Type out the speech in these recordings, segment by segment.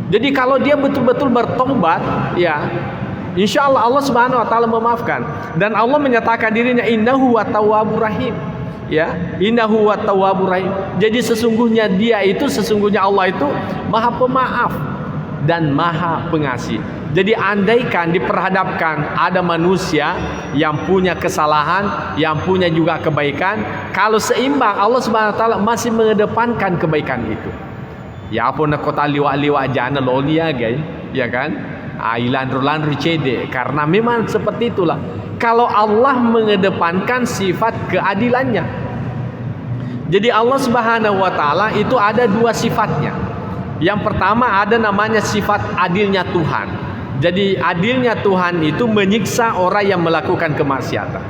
Jadi kalau dia betul-betul bertobat, ya insya Allah Subhanahu Wa Taala memaafkan. Dan Allah menyatakan dirinya innahu wa tawwabur rahim. Ya, innahu wa tawwabur rahim. Jadi sesungguhnya sesungguhnya Allah itu Maha Pemaaf dan Maha Pengasih. Jadi andaikan diperhadapkan ada manusia yang punya kesalahan, yang punya juga kebaikan, kalau seimbang Allah Subhanahu Wa Taala masih mengedepankan kebaikan itu. Ya apa nak kota liwat-liwat jana lolia guys, ya kan? Ilan-rulan ricede, karena memang seperti itulah. Kalau Allah mengedepankan sifat keadilannya. Jadi Allah Subhanahu Wa Taala itu ada dua sifatnya. Yang pertama ada namanya sifat adilnya Tuhan. Jadi adilnya Tuhan itu menyiksa orang yang melakukan kemaksiatan,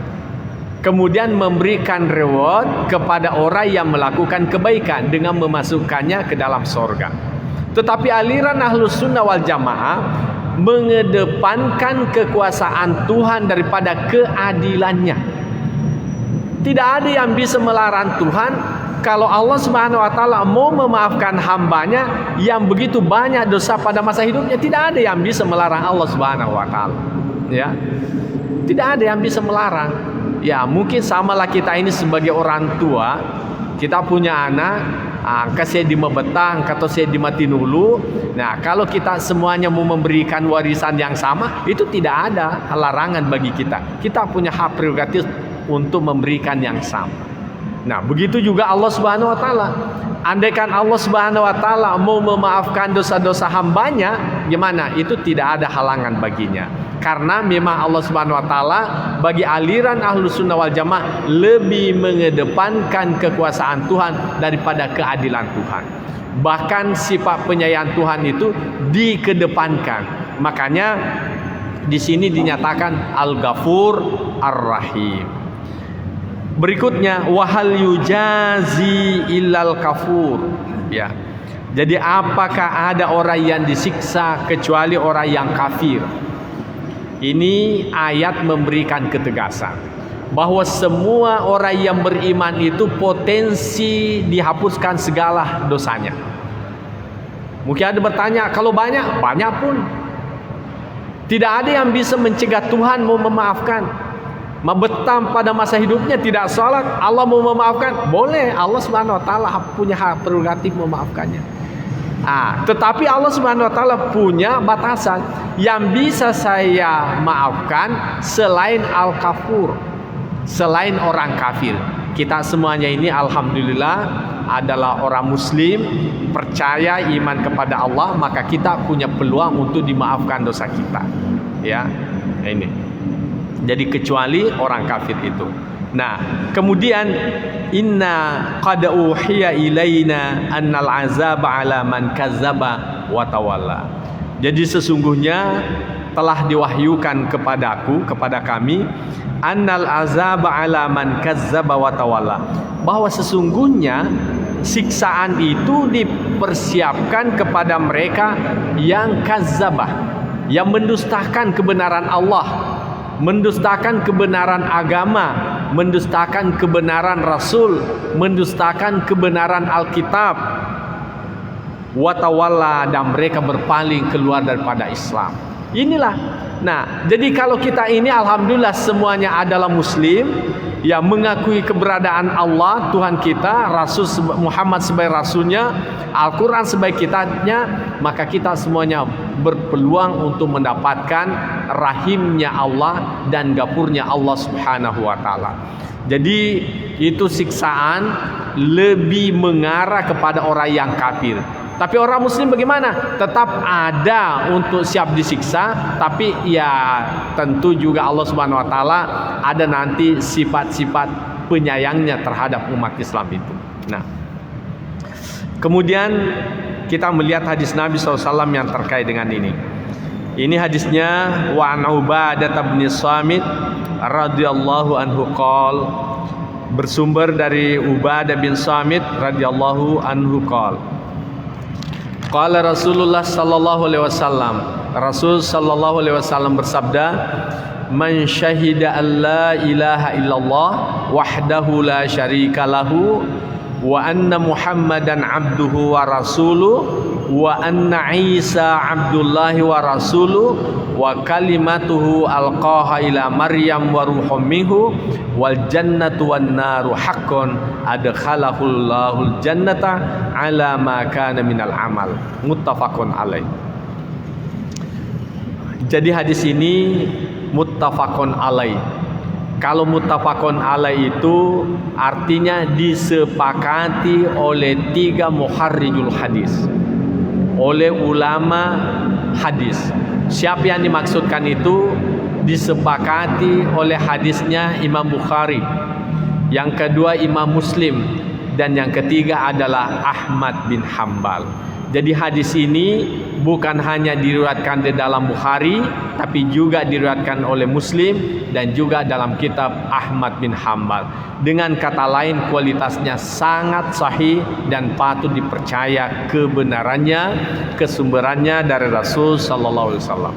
kemudian memberikan reward kepada orang yang melakukan kebaikan dengan memasukkannya ke dalam sorga. Tetapi aliran Ahlus Sunnah wal Jamaah mengedepankan kekuasaan Tuhan daripada keadilannya. Tidak ada yang bisa melarang Tuhan. Kalau Allah Subhanahu Wa Taala mau memaafkan hambanya yang begitu banyak dosa pada masa hidupnya, tidak ada yang bisa melarang Allah Subhanahu Wa Taala. Ya, tidak ada yang bisa melarang. Ya, mungkin samalah kita ini sebagai orang tua, kita punya anak, kasih di Mabetang, kata saya di Matinulu. Nah, kalau kita semuanya mau memberikan warisan yang sama, itu tidak ada larangan bagi kita. Kita punya hak prerogatif untuk memberikan yang sama. Nah, begitu juga Allah Subhanahu Wa Taala. Andaikan Allah Subhanahu Wa Taala mau memaafkan dosa-dosa hambanya, gimana? Itu tidak ada halangan baginya. Karena memang Allah Subhanahu Wa Taala bagi aliran Ahlus Sunnah wal Jamaah lebih mengedepankan kekuasaan Tuhan daripada keadilan Tuhan. Bahkan sifat penyayang Tuhan itu dikedepankan. Makanya di sini dinyatakan Al-Ghafur Ar-Rahim. Berikutnya wahal yujazi illal kafur. Ya. Jadi apakah ada orang yang disiksa kecuali orang yang kafir? Ini ayat memberikan ketegasan bahwa semua orang yang beriman itu potensi dihapuskan segala dosanya. Mungkin ada bertanya, kalau banyak pun tidak ada yang bisa mencegah Tuhan mau memaafkan. Mabetam pada masa hidupnya tidak sholat, Allah mau memaafkan, boleh. Allah Subhanahu Wa Taala punya hak prerogatif memaafkannya. Tetapi Allah Subhanahu Wa Taala punya batasan. Yang bisa saya maafkan selain al-kafur, selain orang kafir. Kita semuanya ini alhamdulillah adalah orang muslim, percaya iman kepada Allah, maka kita punya peluang untuk dimaafkan dosa kita. Ya, ini. Jadi kecuali orang kafir itu. Nah, kemudian inna qad uhiya ilaina annal azaba ala man kazzaba wa tawalla. Jadi sesungguhnya telah diwahyukan kepada kami annal azaba ala man kazzaba wa tawalla, bahwa sesungguhnya siksaan itu dipersiapkan kepada mereka yang kazzabah, yang mendustakan kebenaran Allah, mendustakan kebenaran agama, mendustakan kebenaran Rasul, mendustakan kebenaran Alkitab, watawalla, dan mereka berpaling keluar daripada Islam. Inilah. Nah, jadi kalau kita ini alhamdulillah semuanya adalah muslim, yang mengakui keberadaan Allah Tuhan kita, Rasul Muhammad sebagai rasulnya, Al-Quran sebagai kitabnya, maka kita semuanya berpeluang untuk mendapatkan rahimnya Allah dan gapurnya Allah Subhanahu Wa Taala. Jadi itu siksaan lebih mengarah kepada orang yang kafir. Tapi orang muslim bagaimana? Tetap ada untuk siap disiksa, tapi ya tentu juga Allah Subhanahu Wa Taala ada nanti sifat-sifat penyayangnya terhadap umat Islam itu. Nah, kemudian kita melihat hadis Nabi SAW yang terkait dengan ini. Ini hadisnya wa an Ubadah bin Samit radhiyallahu anhu qol, bersumber dari Ubadah bin Samit radhiyallahu anhu qol. Qala Rasulullah sallallahu alaihi wasallam, Rasul sallallahu alaihi wasallam bersabda, man syahida an la ilaha illallah wahdahu la syarika lahu wa anna Muhammadan abduhu wa rasuluh wa anna Isa abdullahi wa rasuluh wa kalimatuhu alqaha ila Maryam wa ruhum minhu wal jannatu wan naru haqqun adkhalahul jannata ala ma kana minal amal. Muttafaqun alaih. Jadi hadis ini muttafaqun alaih. Kalau muttafaqun alaih itu artinya disepakati oleh 3 muharrijul hadis, oleh ulama hadis. Siapa yang dimaksudkan itu? Disepakati oleh hadisnya Imam Bukhari, yang kedua Imam Muslim, dan yang ketiga adalah Ahmad bin Hambal. Jadi hadis ini bukan hanya diriwayatkan di dalam Bukhari, tapi juga diriwayatkan oleh Muslim dan juga dalam kitab Ahmad bin Hambal. Dengan kata lain, kualitasnya sangat sahih dan patut dipercaya kebenarannya, kesumberannya dari Rasul sallallahu alaihi wasallam.